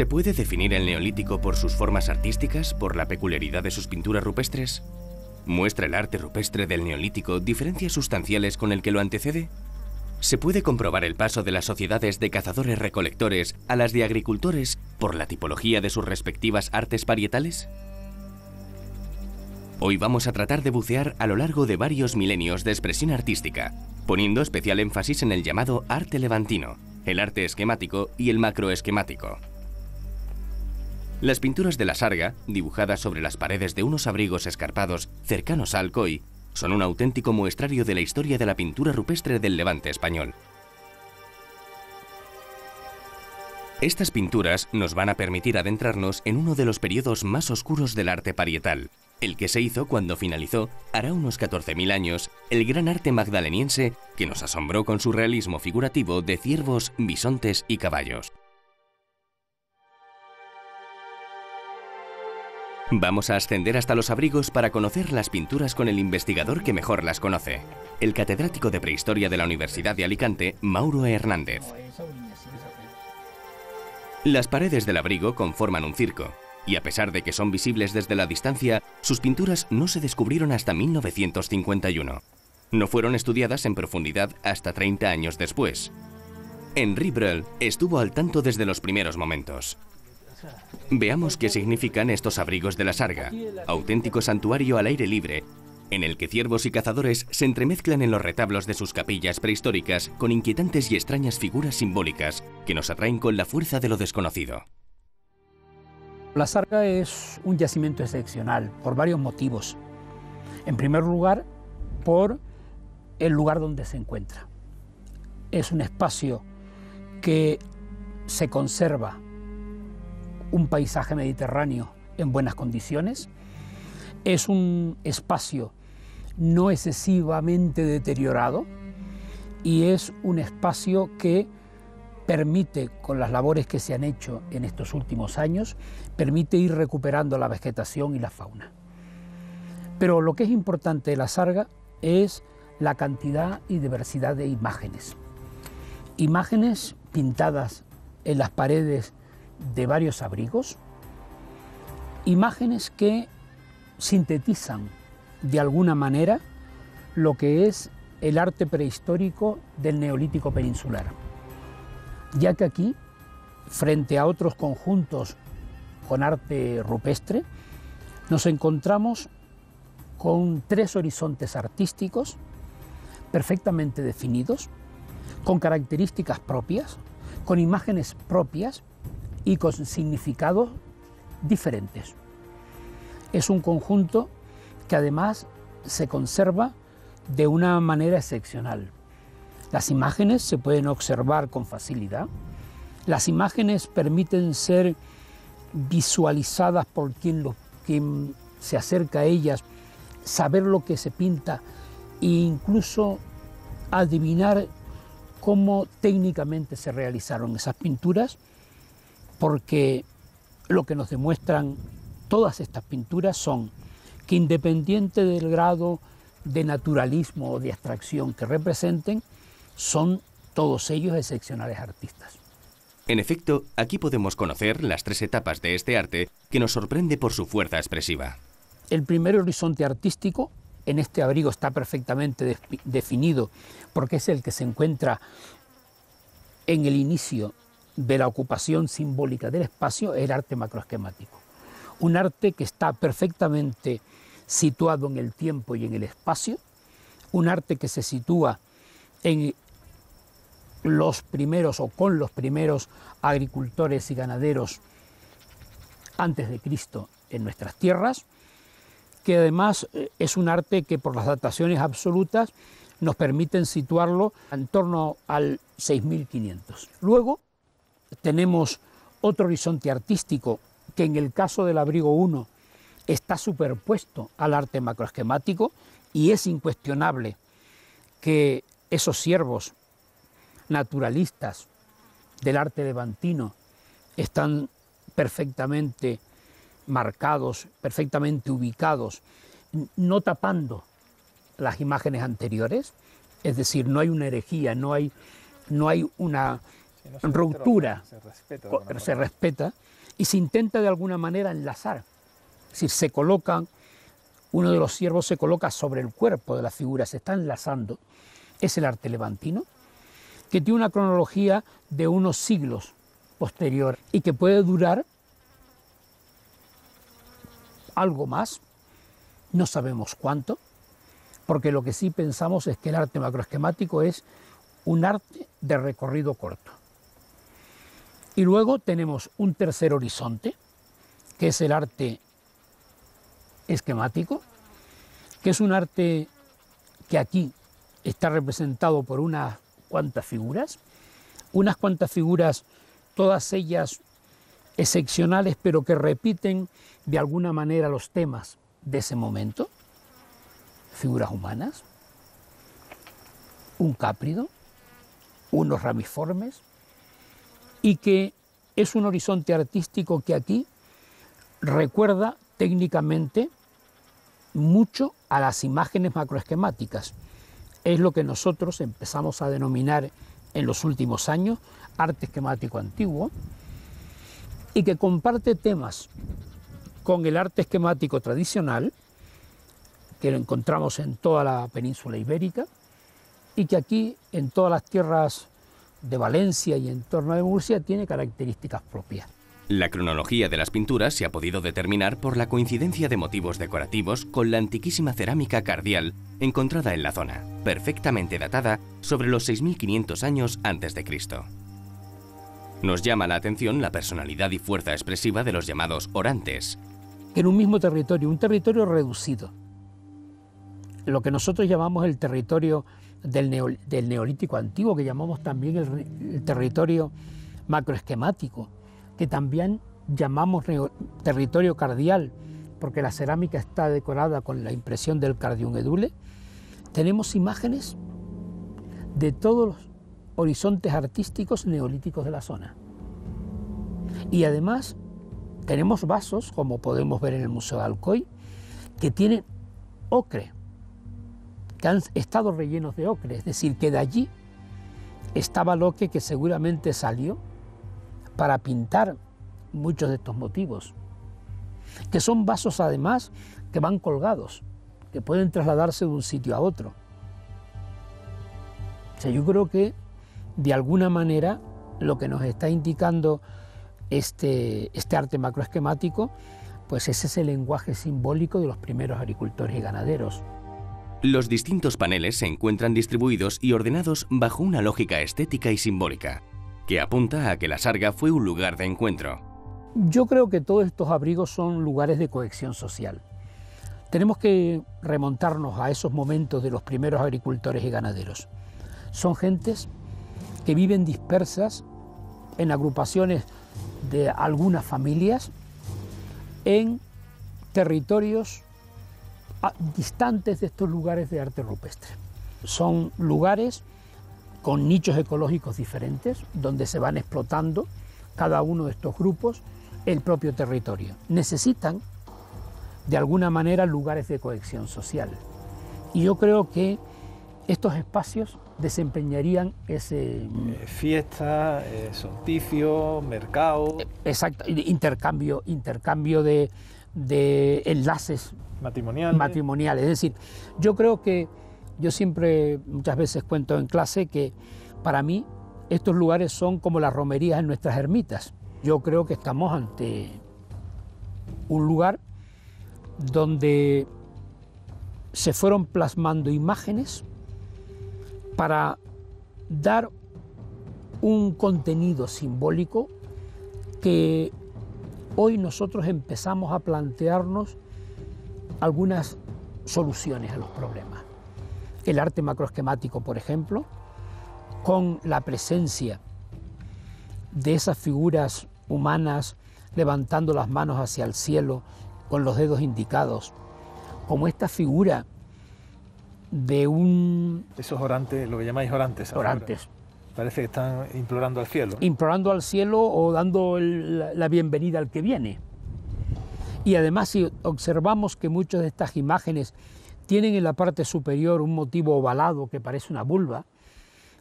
¿Se puede definir el Neolítico por sus formas artísticas, por la peculiaridad de sus pinturas rupestres? ¿Muestra el arte rupestre del Neolítico diferencias sustanciales con el que lo antecede? ¿Se puede comprobar el paso de las sociedades de cazadores-recolectores a las de agricultores por la tipología de sus respectivas artes parietales? Hoy vamos a tratar de bucear a lo largo de varios milenios de expresión artística, poniendo especial énfasis en el llamado arte levantino, el arte esquemático y el macroesquemático. Las pinturas de la Sarga, dibujadas sobre las paredes de unos abrigos escarpados cercanos a Alcoy, son un auténtico muestrario de la historia de la pintura rupestre del Levante español. Estas pinturas nos van a permitir adentrarnos en uno de los periodos más oscuros del arte parietal, el que se hizo cuando finalizó, hará unos 14.000 años, el gran arte magdaleniense que nos asombró con su realismo figurativo de ciervos, bisontes y caballos. Vamos a ascender hasta los abrigos para conocer las pinturas con el investigador que mejor las conoce, el catedrático de Prehistoria de la Universidad de Alicante, Mauro Hernández. Las paredes del abrigo conforman un circo, y a pesar de que son visibles desde la distancia, sus pinturas no se descubrieron hasta 1951. No fueron estudiadas en profundidad hasta 30 años después. Henri Breuil estuvo al tanto desde los primeros momentos. Veamos qué significan estos abrigos de la Sarga, auténtico santuario al aire libre, en el que ciervos y cazadores se entremezclan en los retablos de sus capillas prehistóricas con inquietantes y extrañas figuras simbólicas que nos atraen con la fuerza de lo desconocido. La Sarga es un yacimiento excepcional por varios motivos. En primer lugar, por el lugar donde se encuentra. Es un espacio que se conserva un paisaje mediterráneo en buenas condiciones, es un espacio no excesivamente deteriorado y es un espacio que permite, con las labores que se han hecho en estos últimos años, permite ir recuperando la vegetación y la fauna. Pero lo que es importante de la Sarga es la cantidad y diversidad de imágenes. Imágenes pintadas en las paredes de varios abrigos, imágenes que sintetizan de alguna manera lo que es el arte prehistórico del Neolítico peninsular, ya que aquí, frente a otros conjuntos con arte rupestre, nos encontramos con tres horizontes artísticos perfectamente definidos, con características propias, con imágenes propias y con significados diferentes. Es un conjunto que además se conserva de una manera excepcional. Las imágenes se pueden observar con facilidad, las imágenes permiten ser visualizadas por quien se acerca a ellas, saber lo que se pinta e incluso adivinar cómo técnicamente se realizaron esas pinturas, porque lo que nos demuestran todas estas pinturas son que, independiente del grado de naturalismo o de abstracción que representen, son todos ellos excepcionales artistas. En efecto, aquí podemos conocer las tres etapas de este arte que nos sorprende por su fuerza expresiva. El primer horizonte artístico en este abrigo está perfectamente definido porque es el que se encuentra en el inicio de la ocupación simbólica del espacio, el arte macroesquemático. Un arte que está perfectamente situado en el tiempo y en el espacio, un arte que se sitúa en los primeros o con los primeros agricultores y ganaderos antes de Cristo en nuestras tierras, que además es un arte que por las dataciones absolutas nos permiten situarlo en torno al 6500. Luego tenemos otro horizonte artístico que en el caso del abrigo 1 está superpuesto al arte macroesquemático y es incuestionable que esos ciervos naturalistas del arte levantino están perfectamente marcados, perfectamente ubicados, no tapando las imágenes anteriores, es decir, no hay una herejía, no hay una Sí, no se ruptura, respeta, se respeta y se intenta de alguna manera enlazar. Es decir, se colocan, uno de los ciervos se coloca sobre el cuerpo de la figura, se está enlazando. Es el arte levantino, que tiene una cronología de unos siglos posterior y que puede durar algo más, no sabemos cuánto, porque lo que sí pensamos es que el arte macroesquemático es un arte de recorrido corto. Y luego tenemos un tercer horizonte, que es el arte esquemático, que es un arte que aquí está representado por unas cuantas figuras, todas ellas excepcionales, pero que repiten de alguna manera los temas de ese momento, figuras humanas, un cáprido, unos ramiformes, y que es un horizonte artístico que aquí recuerda técnicamente mucho a las imágenes macroesquemáticas. Es lo que nosotros empezamos a denominar en los últimos años arte esquemático antiguo, y que comparte temas con el arte esquemático tradicional, que lo encontramos en toda la península ibérica, y que aquí, en todas las tierras de Valencia y en torno de Murcia, tiene características propias. La cronología de las pinturas se ha podido determinar por la coincidencia de motivos decorativos con la antiquísima cerámica cardial encontrada en la zona, perfectamente datada sobre los 6.500 años antes de Cristo. Nos llama la atención la personalidad y fuerza expresiva de los llamados orantes. En un mismo territorio, un territorio reducido, lo que nosotros llamamos el territorio del Neolítico Antiguo, que llamamos también el territorio macroesquemático, que también llamamos territorio cardial, porque la cerámica está decorada con la impresión del cardium edule. Tenemos imágenes de todos los horizontes artísticos neolíticos de la zona. Y además tenemos vasos, como podemos ver en el Museo de Alcoy, que tienen ocre, que han estado rellenos de ocre, es decir, que de allí estaba el ocre que seguramente salió para pintar muchos de estos motivos, que son vasos además que van colgados, que pueden trasladarse de un sitio a otro. O sea, yo creo que de alguna manera lo que nos está indicando este arte macroesquemático, pues es ese lenguaje simbólico de los primeros agricultores y ganaderos. Los distintos paneles se encuentran distribuidos y ordenados bajo una lógica estética y simbólica, que apunta a que la sarga fue un lugar de encuentro. Yo creo que todos estos abrigos son lugares de cohesión social. Tenemos que remontarnos a esos momentos de los primeros agricultores y ganaderos. Son gentes que viven dispersas en agrupaciones de algunas familias en territorios distantes de estos lugares de arte rupestre. Son lugares con nichos ecológicos diferentes, donde se van explotando cada uno de estos grupos el propio territorio. Necesitan, de alguna manera, lugares de cohesión social. Y yo creo que estos espacios desempeñarían ese... Fiesta, solsticio, mercado... Exacto, intercambio de enlaces matrimoniales. Es decir, yo creo que yo siempre, muchas veces cuento en clase que para mí estos lugares son como las romerías en nuestras ermitas. Yo creo que estamos ante un lugar donde se fueron plasmando imágenes para dar un contenido simbólico que hoy nosotros empezamos a plantearnos algunas soluciones a los problemas. El arte macroesquemático, por ejemplo, con la presencia de esas figuras humanas levantando las manos hacia el cielo con los dedos indicados, como esta figura de un... Esos orantes, lo que llamáis orantes. Orantes. Parece que están implorando al cielo. Implorando al cielo o dando la bienvenida al que viene. Y además, si observamos que muchas de estas imágenes tienen en la parte superior un motivo ovalado que parece una vulva,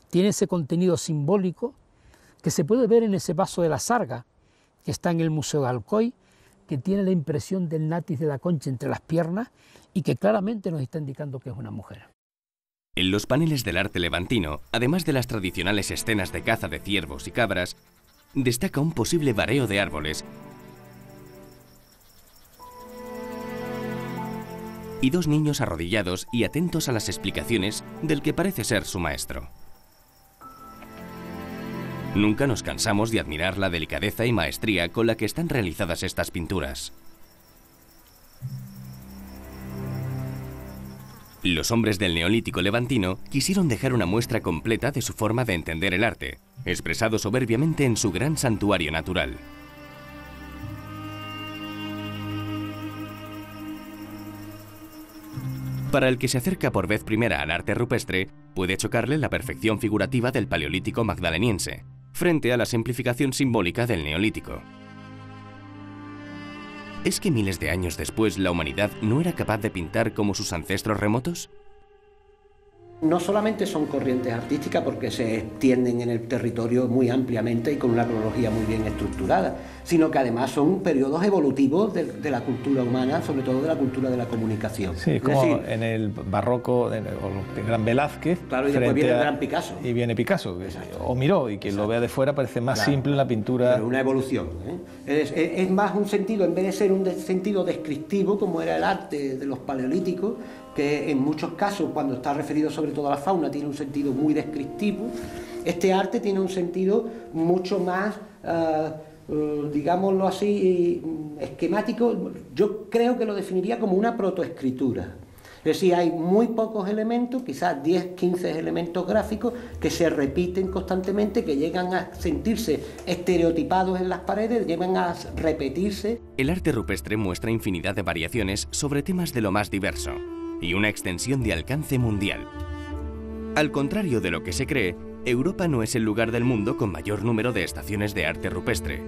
tiene ese contenido simbólico, que se puede ver en ese vaso de la Sarga, que está en el Museo de Alcoy, que tiene la impresión del natis de la concha entre las piernas y que claramente nos está indicando que es una mujer. En los paneles del arte levantino, además de las tradicionales escenas de caza de ciervos y cabras, destaca un posible vareo de árboles y dos niños arrodillados y atentos a las explicaciones del que parece ser su maestro. Nunca nos cansamos de admirar la delicadeza y maestría con la que están realizadas estas pinturas. Los hombres del Neolítico levantino quisieron dejar una muestra completa de su forma de entender el arte, expresado soberbiamente en su gran santuario natural. Para el que se acerca por vez primera al arte rupestre, puede chocarle la perfección figurativa del Paleolítico magdaleniense, frente a la simplificación simbólica del Neolítico. ¿Es que miles de años después la humanidad no era capaz de pintar como sus ancestros remotos? No solamente son corrientes artísticas porque se extienden en el territorio muy ampliamente y con una cronología muy bien estructurada, sino que además son periodos evolutivos de la cultura humana, sobre todo de la cultura de la comunicación. Sí, es como decir, en el barroco, el gran Velázquez. Claro, y después viene el gran Picasso. Y viene Picasso, o Miró, y quien lo vea de fuera parece más simple en la pintura. Pero una evolución, ¿eh? Es más un sentido, en vez de ser un sentido descriptivo, como era el arte de los paleolíticos, que en muchos casos, cuando está referido sobre todo a la fauna, tiene un sentido muy descriptivo. Este arte tiene un sentido mucho más, digámoslo así, esquemático. Yo creo que lo definiría como una protoescritura. Es decir, hay muy pocos elementos, quizás 10, 15 elementos gráficos que se repiten constantemente, que llegan a sentirse estereotipados en las paredes, llegan a repetirse. El arte rupestre muestra infinidad de variaciones sobre temas de lo más diverso y una extensión de alcance mundial. Al contrario de lo que se cree, Europa no es el lugar del mundo con mayor número de estaciones de arte rupestre.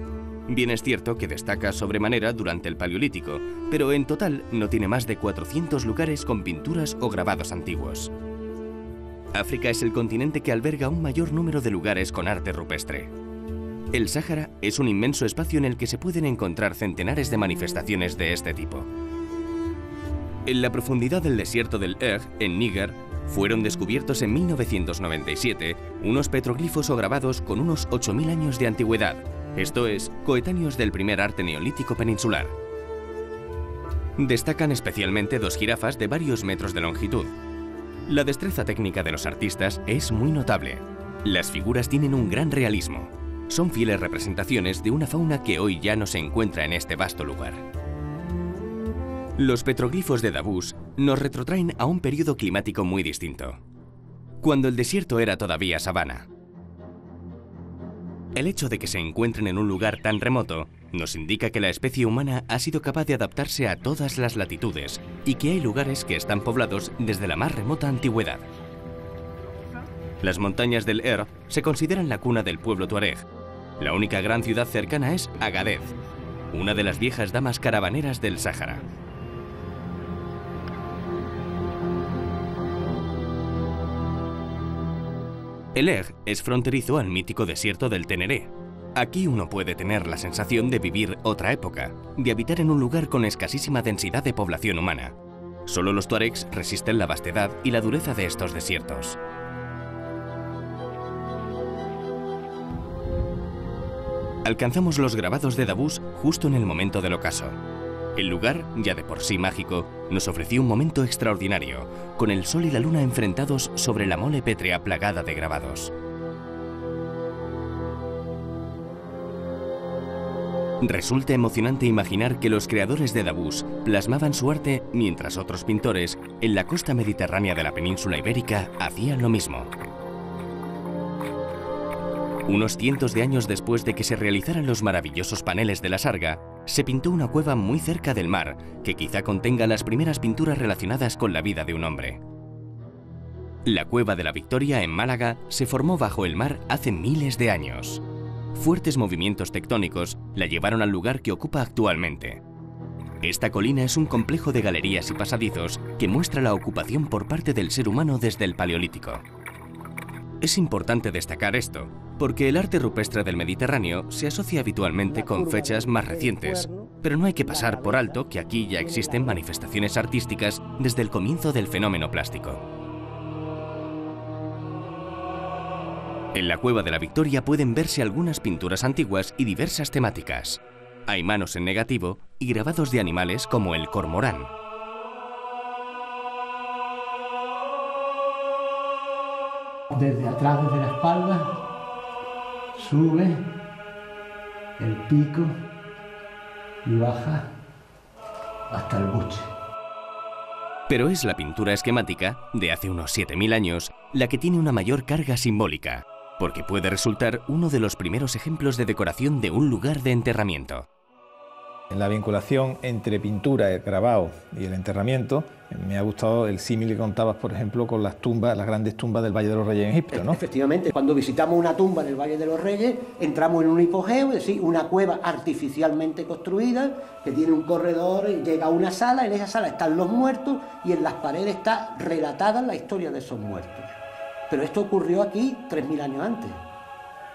Bien es cierto que destaca sobremanera durante el Paleolítico, pero en total no tiene más de 400 lugares con pinturas o grabados antiguos. África es el continente que alberga un mayor número de lugares con arte rupestre. El Sáhara es un inmenso espacio en el que se pueden encontrar centenares de manifestaciones de este tipo. En la profundidad del desierto del Egg, en Níger, fueron descubiertos en 1997 unos petroglifos o grabados con unos 8.000 años de antigüedad, esto es, coetáneos del primer arte neolítico peninsular. Destacan especialmente dos jirafas de varios metros de longitud. La destreza técnica de los artistas es muy notable. Las figuras tienen un gran realismo. Son fieles representaciones de una fauna que hoy ya no se encuentra en este vasto lugar. Los petroglifos de Davos nos retrotraen a un periodo climático muy distinto, cuando el desierto era todavía sabana. El hecho de que se encuentren en un lugar tan remoto nos indica que la especie humana ha sido capaz de adaptarse a todas las latitudes y que hay lugares que están poblados desde la más remota antigüedad. Las montañas del Earth se consideran la cuna del pueblo tuareg. La única gran ciudad cercana es Agadez, una de las viejas damas caravaneras del Sáhara. El Egg es fronterizo al mítico desierto del Teneré. Aquí uno puede tener la sensación de vivir otra época, de habitar en un lugar con escasísima densidad de población humana. Solo los tuaregs resisten la vastedad y la dureza de estos desiertos. Alcanzamos los grabados de Davos justo en el momento del ocaso. El lugar, ya de por sí mágico, nos ofreció un momento extraordinario, con el sol y la luna enfrentados sobre la mole pétrea plagada de grabados. Resulta emocionante imaginar que los creadores de Davos plasmaban su arte mientras otros pintores, en la costa mediterránea de la península ibérica, hacían lo mismo. Unos cientos de años después de que se realizaran los maravillosos paneles de la Sarga, se pintó una cueva muy cerca del mar, que quizá contenga las primeras pinturas relacionadas con la vida de un hombre. La Cueva de la Victoria, en Málaga, se formó bajo el mar hace miles de años. Fuertes movimientos tectónicos la llevaron al lugar que ocupa actualmente. Esta colina es un complejo de galerías y pasadizos que muestra la ocupación por parte del ser humano desde el Paleolítico. Es importante destacar esto, Porque el arte rupestre del Mediterráneo se asocia habitualmente con fechas más recientes, pero no hay que pasar por alto que aquí ya existen manifestaciones artísticas desde el comienzo del fenómeno plástico. En la Cueva de la Victoria pueden verse algunas pinturas antiguas y diversas temáticas. Hay manos en negativo y grabados de animales como el cormorán. Desde atrás, desde la espalda, sube el pico y baja hasta el buche. Pero es la pintura esquemática, de hace unos 7000 años, la que tiene una mayor carga simbólica, porque puede resultar uno de los primeros ejemplos de decoración de un lugar de enterramiento. En la vinculación entre pintura, el grabado y el enterramiento, me ha gustado el símil que contabas, por ejemplo, con las tumbas, las grandes tumbas del Valle de los Reyes en Egipto, ¿no? Efectivamente, cuando visitamos una tumba del Valle de los Reyes, entramos en un hipogeo, es decir, una cueva artificialmente construida, que tiene un corredor, llega a una sala, en esa sala están los muertos y en las paredes está relatada la historia de esos muertos. Pero esto ocurrió aquí 3000 años antes.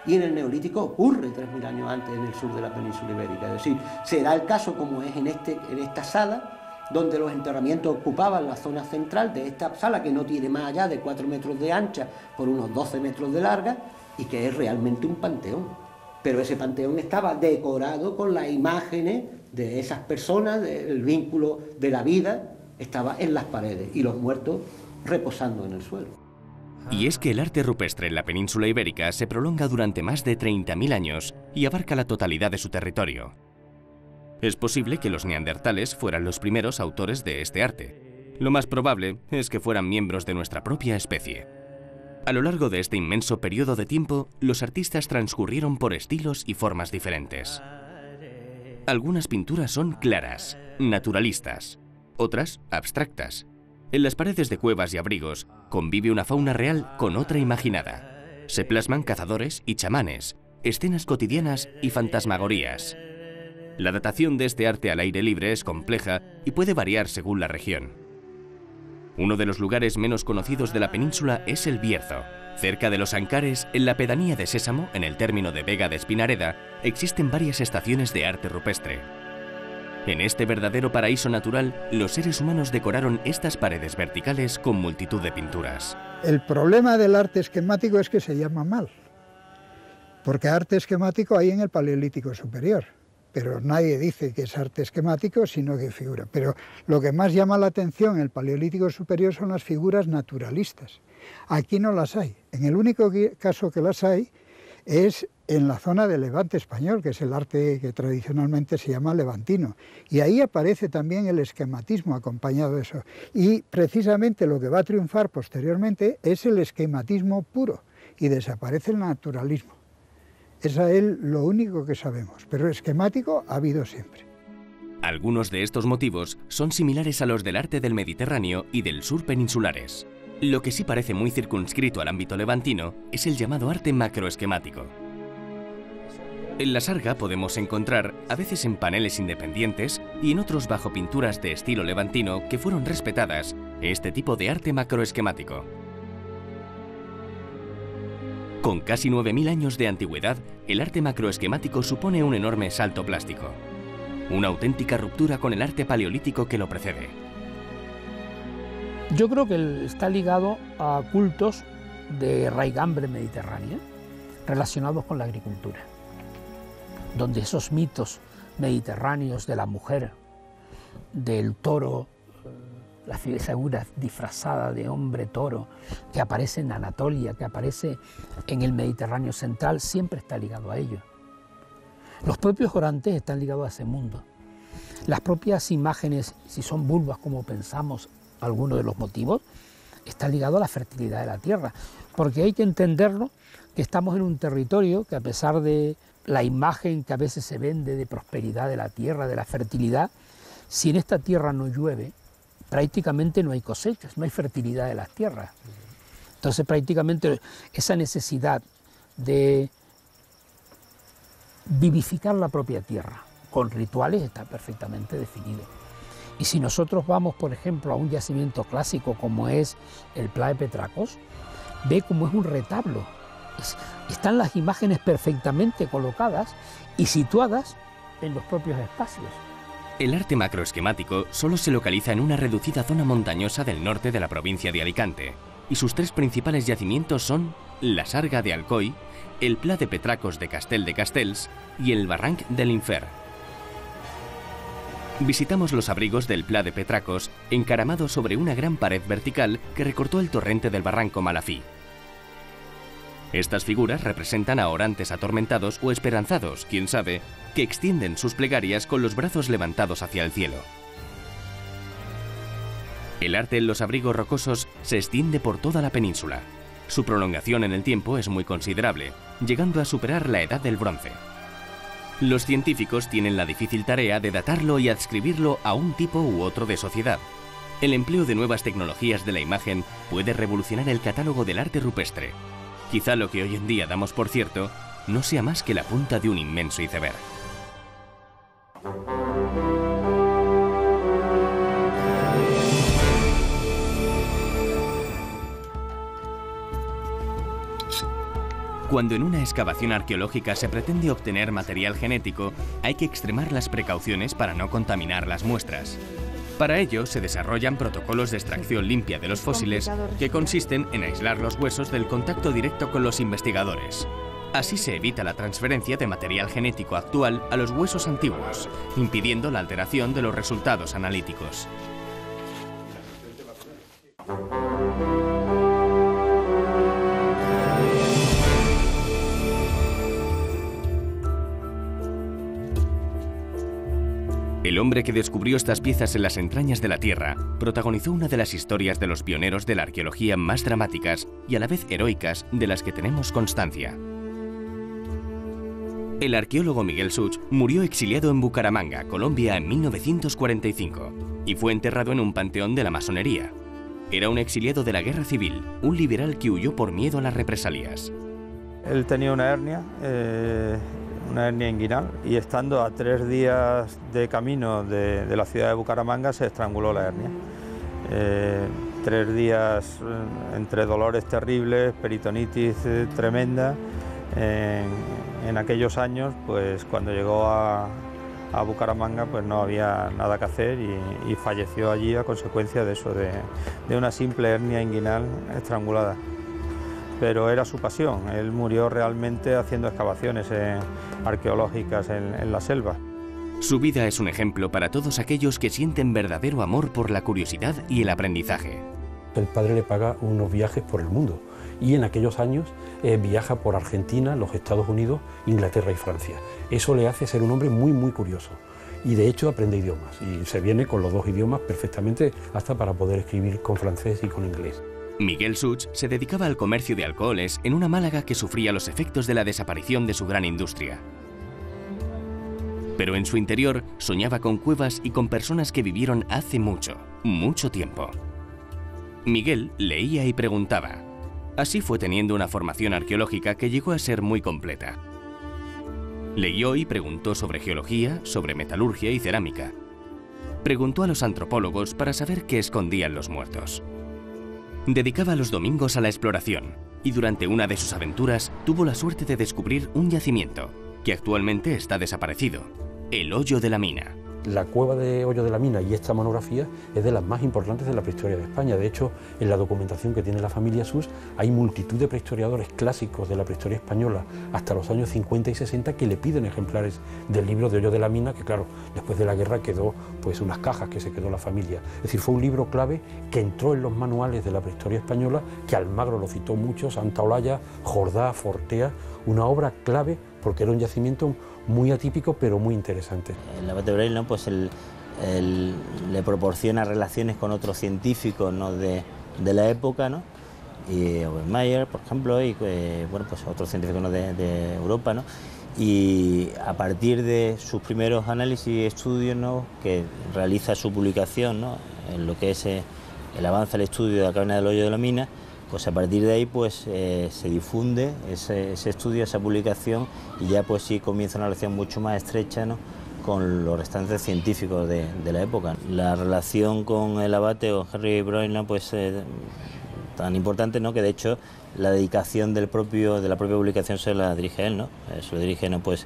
Y en el Neolítico ocurre 3000 años antes en el sur de la península ibérica. Es decir, será el caso como es en esta sala, donde los enterramientos ocupaban la zona central de esta sala, que no tiene más allá de 4 metros de ancha por unos 12 metros de larga, y que es realmente un panteón. Pero ese panteón estaba decorado con las imágenes de esas personas, el vínculo de la vida, estaba en las paredes, y los muertos reposando en el suelo. Y es que el arte rupestre en la península ibérica se prolonga durante más de 30.000 años y abarca la totalidad de su territorio. Es posible que los neandertales fueran los primeros autores de este arte. Lo más probable es que fueran miembros de nuestra propia especie. A lo largo de este inmenso periodo de tiempo, los artistas transcurrieron por estilos y formas diferentes. Algunas pinturas son claras, naturalistas, otras abstractas. En las paredes de cuevas y abrigos convive una fauna real con otra imaginada. Se plasman cazadores y chamanes, escenas cotidianas y fantasmagorías. La datación de este arte al aire libre es compleja y puede variar según la región. Uno de los lugares menos conocidos de la península es el Bierzo. Cerca de los Ancares, en la pedanía de Sésamo, en el término de Vega de Espinareda, existen varias estaciones de arte rupestre. En este verdadero paraíso natural, los seres humanos decoraron estas paredes verticales con multitud de pinturas. El problema del arte esquemático es que se llama mal, porque arte esquemático hay en el Paleolítico Superior, pero nadie dice que es arte esquemático, sino que figura. Pero lo que más llama la atención en el Paleolítico Superior son las figuras naturalistas. Aquí no las hay. En el único caso que las hay es en la zona del Levante español, que es el arte que tradicionalmente se llama levantino. Y ahí aparece también el esquematismo acompañado de eso. Y precisamente lo que va a triunfar posteriormente es el esquematismo puro, y desaparece el naturalismo. Es a él lo único que sabemos, pero esquemático ha habido siempre. Algunos de estos motivos son similares a los del arte del Mediterráneo y del sur peninsulares. Lo que sí parece muy circunscrito al ámbito levantino es el llamado arte macroesquemático. En la sarga podemos encontrar, a veces en paneles independientes y en otros bajo pinturas de estilo levantino que fueron respetadas, este tipo de arte macroesquemático. Con casi 9000 años de antigüedad, el arte macroesquemático supone un enorme salto plástico. Una auténtica ruptura con el arte paleolítico que lo precede. Yo creo que está ligado a cultos de raigambre mediterránea relacionados con la agricultura, donde esos mitos mediterráneos de la mujer, del toro, la figura disfrazada de hombre toro que aparece en Anatolia, que aparece en el Mediterráneo central, siempre está ligado a ello. Los propios orantes están ligados a ese mundo. Las propias imágenes, si son vulvas como pensamos, algunos de los motivos, está ligado a la fertilidad de la tierra, porque hay que entenderlo que estamos en un territorio que, a pesar de la imagen que a veces se vende de prosperidad de la tierra, de la fertilidad, si en esta tierra no llueve, prácticamente no hay cosechas, no hay fertilidad de las tierras. Entonces prácticamente esa necesidad de vivificar la propia tierra con rituales está perfectamente definido. Y si nosotros vamos, por ejemplo, a un yacimiento clásico como es el Pla de Petracos, ve cómo es un retablo están las imágenes perfectamente colocadas y situadas en los propios espacios. El arte macroesquemático solo se localiza en una reducida zona montañosa del norte de la provincia de Alicante, y sus tres principales yacimientos son la Sarga de Alcoi, el Pla de Petracos de Castel de Castells y el Barranc de l'Infer. Visitamos los abrigos del Pla de Petracos, encaramados sobre una gran pared vertical que recortó el torrente del barranco Malafí. Estas figuras representan a orantes atormentados o esperanzados, quién sabe, que extienden sus plegarias con los brazos levantados hacia el cielo. El arte en los abrigos rocosos se extiende por toda la península. Su prolongación en el tiempo es muy considerable, llegando a superar la edad del bronce. Los científicos tienen la difícil tarea de datarlo y adscribirlo a un tipo u otro de sociedad. El empleo de nuevas tecnologías de la imagen puede revolucionar el catálogo del arte rupestre. Quizá lo que hoy en día damos por cierto no sea más que la punta de un inmenso iceberg. Cuando en una excavación arqueológica se pretende obtener material genético, hay que extremar las precauciones para no contaminar las muestras. Para ello se desarrollan protocolos de extracción limpia de los fósiles que consisten en aislar los huesos del contacto directo con los investigadores. Así se evita la transferencia de material genético actual a los huesos antiguos, impidiendo la alteración de los resultados analíticos. El hombre que descubrió estas piezas en las entrañas de la Tierra protagonizó una de las historias de los pioneros de la arqueología más dramáticas y a la vez heroicas de las que tenemos constancia. El arqueólogo Miguel Such murió exiliado en Bucaramanga, Colombia, en 1945 y fue enterrado en un panteón de la masonería. Era un exiliado de la Guerra Civil, un liberal que huyó por miedo a las represalias. Él tenía una hernia inguinal, y estando a 3 días de camino de la ciudad de Bucaramanga se estranguló la hernia. 3 días entre dolores terribles, peritonitis tremenda. En aquellos años, pues cuando llegó a Bucaramanga, pues no había nada que hacer y falleció allí a consecuencia de eso, de una simple hernia inguinal estrangulada. Pero era su pasión, él murió realmente haciendo excavaciones arqueológicas en la selva. Su vida es un ejemplo para todos aquellos que sienten verdadero amor por la curiosidad y el aprendizaje. El padre le paga unos viajes por el mundo y en aquellos años viaja por Argentina, los Estados Unidos, Inglaterra y Francia. Eso le hace ser un hombre muy curioso y de hecho aprende idiomas y se viene con los 2 idiomas perfectamente hasta para poder escribir con francés y con inglés. Miguel Such se dedicaba al comercio de alcoholes en una Málaga que sufría los efectos de la desaparición de su gran industria. Pero en su interior soñaba con cuevas y con personas que vivieron hace mucho tiempo. Miguel leía y preguntaba. Así fue teniendo una formación arqueológica que llegó a ser muy completa. Leyó y preguntó sobre geología, sobre metalurgia y cerámica. Preguntó a los antropólogos para saber qué escondían los muertos. Dedicaba los domingos a la exploración y durante una de sus aventuras tuvo la suerte de descubrir un yacimiento que actualmente está desaparecido, el Hoyo de la Mina. La cueva de Hoyo de la Mina y esta monografía es de las más importantes de la prehistoria de España. De hecho, en la documentación que tiene la familia Such hay multitud de prehistoriadores clásicos de la prehistoria española hasta los años 50 y 60 que le piden ejemplares del libro de Hoyo de la Mina, que claro, después de la guerra quedó pues unas cajas que se quedó la familia. Es decir, fue un libro clave que entró en los manuales de la prehistoria española, que Almagro lo citó mucho, Santa Olalla, Jordá, Fortea, una obra clave porque era un yacimiento muy atípico pero muy interesante. El abate Braille, pues le proporciona relaciones con otros científicos, ¿no?, de la época, ¿no?, y Obermayer, por ejemplo, y bueno, pues otros científicos, ¿no?, de Europa, ¿no?, y a partir de sus primeros análisis y estudios, ¿no?, que realiza su publicación, ¿no?, en lo que es el avance al estudio de la caverna del Hoyo de la Mina, pues a partir de ahí pues se difunde ese estudio, esa publicación, y ya pues sí comienza una relación mucho más estrecha, ¿no?, con los restantes científicos de la época. La relación con el abate o Henry Broylan pues tan importante, ¿no? Que de hecho la dedicación de la propia publicación se la dirige él, ¿no? Se lo dirige, ¿no? Pues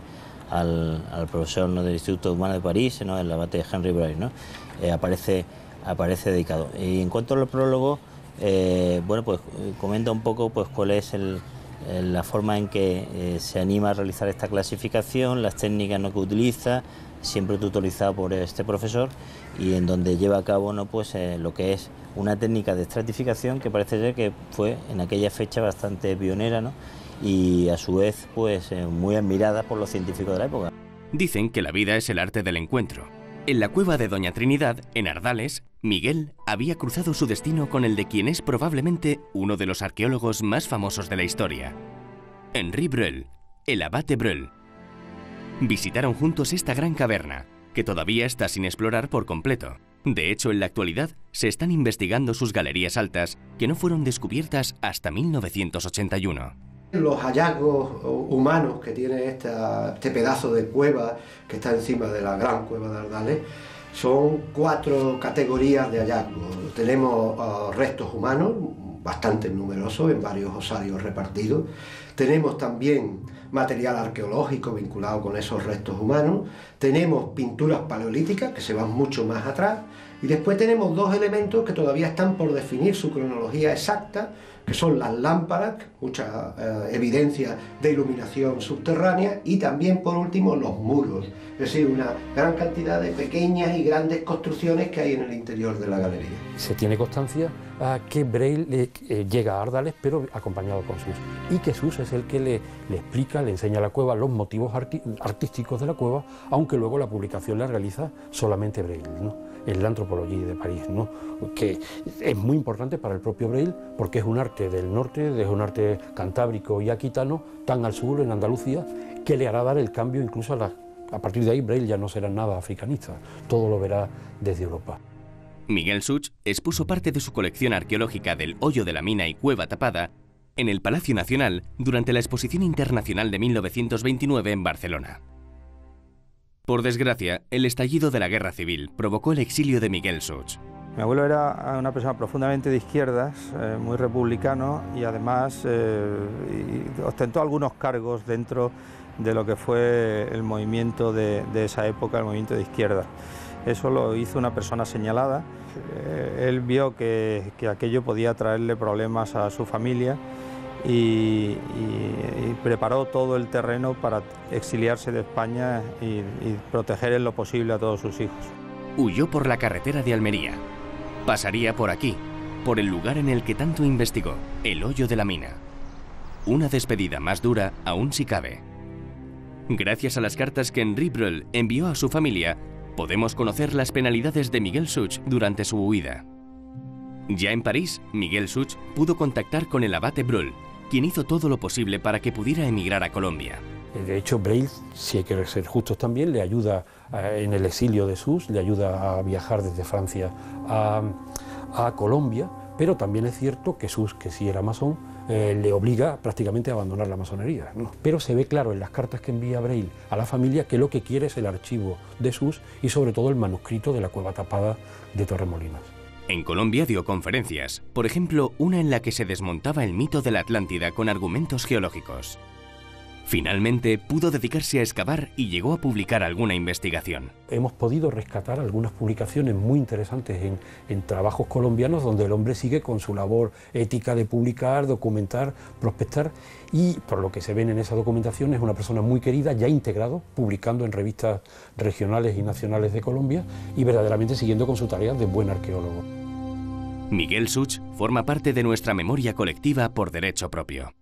al profesor, ¿no? del Instituto Humano de París, ¿no? El abate Henry Braille, ¿no? Aparece dedicado. Y en cuanto al prólogo, bueno, pues comenta un poco pues cuál es la forma en que se anima a realizar esta clasificación, las técnicas, ¿no? que utiliza, siempre tutorizado por este profesor, y en donde lleva a cabo, ¿no? pues lo que es una técnica de estratificación que parece ser que fue en aquella fecha bastante pionera, ¿no? y a su vez pues muy admirada por los científicos de la época. Dicen que la vida es el arte del encuentro. En la cueva de Doña Trinidad, en Ardales, Miguel había cruzado su destino con el de quien es probablemente uno de los arqueólogos más famosos de la historia, Henri Breuil, el abate Breuil. Visitaron juntos esta gran caverna, que todavía está sin explorar por completo. De hecho, en la actualidad se están investigando sus galerías altas, que no fueron descubiertas hasta 1981. Los hallazgos humanos que tiene este pedazo de cueva que está encima de la gran cueva de Ardales son 4 categorías de hallazgos. Tenemos restos humanos, bastante numerosos, en varios osarios repartidos. Tenemos también material arqueológico vinculado con esos restos humanos. Tenemos pinturas paleolíticas que se van mucho más atrás. Y después tenemos 2 elementos que todavía están por definir su cronología exacta, que son las lámparas, mucha evidencia de iluminación subterránea, y también, por último, los muros. Es decir, una gran cantidad de pequeñas y grandes construcciones que hay en el interior de la galería. Se tiene constancia que Breuil llega a Ardales, pero acompañado con Suess, y que Suess es el que le explica, le enseña a la cueva los motivos artísticos de la cueva, aunque luego la publicación la realiza solamente Breuil, ¿no? En la Antropología de París, ¿no? Que es muy importante para el propio Breuil porque es un arte del norte, es un arte cantábrico y aquitano, tan al sur, en Andalucía, que le hará dar el cambio incluso a partir de ahí. Breuil ya no será nada africanista, todo lo verá desde Europa. Miguel Such expuso parte de su colección arqueológica del Hoyo de la Mina y Cueva Tapada en el Palacio Nacional durante la Exposición Internacional de 1929 en Barcelona. Por desgracia, el estallido de la Guerra Civil provocó el exilio de Miguel Such. Mi abuelo era una persona profundamente de izquierdas, muy republicano, y además ostentó algunos cargos dentro de lo que fue el movimiento de esa época, el movimiento de izquierda. Eso lo hizo una persona señalada. Él vio que aquello podía traerle problemas a su familia y preparó todo el terreno para exiliarse de España y proteger en lo posible a todos sus hijos. Huyó por la carretera de Almería. Pasaría por aquí, por el lugar en el que tanto investigó, el Hoyo de la Mina. Una despedida más dura aún si cabe. Gracias a las cartas que Henri Breuil envió a su familia, podemos conocer las penalidades de Miguel Such durante su huida. Ya en París, Miguel Such pudo contactar con el abate Breuil, quien hizo todo lo posible para que pudiera emigrar a Colombia. De hecho, Breuil, si hay que ser justos también, le ayuda en el exilio de Suss, le ayuda a viajar desde Francia a Colombia, pero también es cierto que Suss, que sí era masón, le obliga prácticamente a abandonar la masonería, ¿no? Pero se ve claro en las cartas que envía Breuil a la familia que lo que quiere es el archivo de Suss y sobre todo el manuscrito de la Cueva Tapada de Torremolinos. En Colombia dio conferencias, por ejemplo, una en la que se desmontaba el mito de la Atlántida con argumentos geológicos. Finalmente pudo dedicarse a excavar y llegó a publicar alguna investigación. Hemos podido rescatar algunas publicaciones muy interesantes en trabajos colombianos donde el hombre sigue con su labor ética de publicar, documentar, prospectar, y por lo que se ven en esa documentación es una persona muy querida, ya integrado, publicando en revistas regionales y nacionales de Colombia y verdaderamente siguiendo con su tarea de buen arqueólogo. Miguel Such forma parte de nuestra memoria colectiva por derecho propio.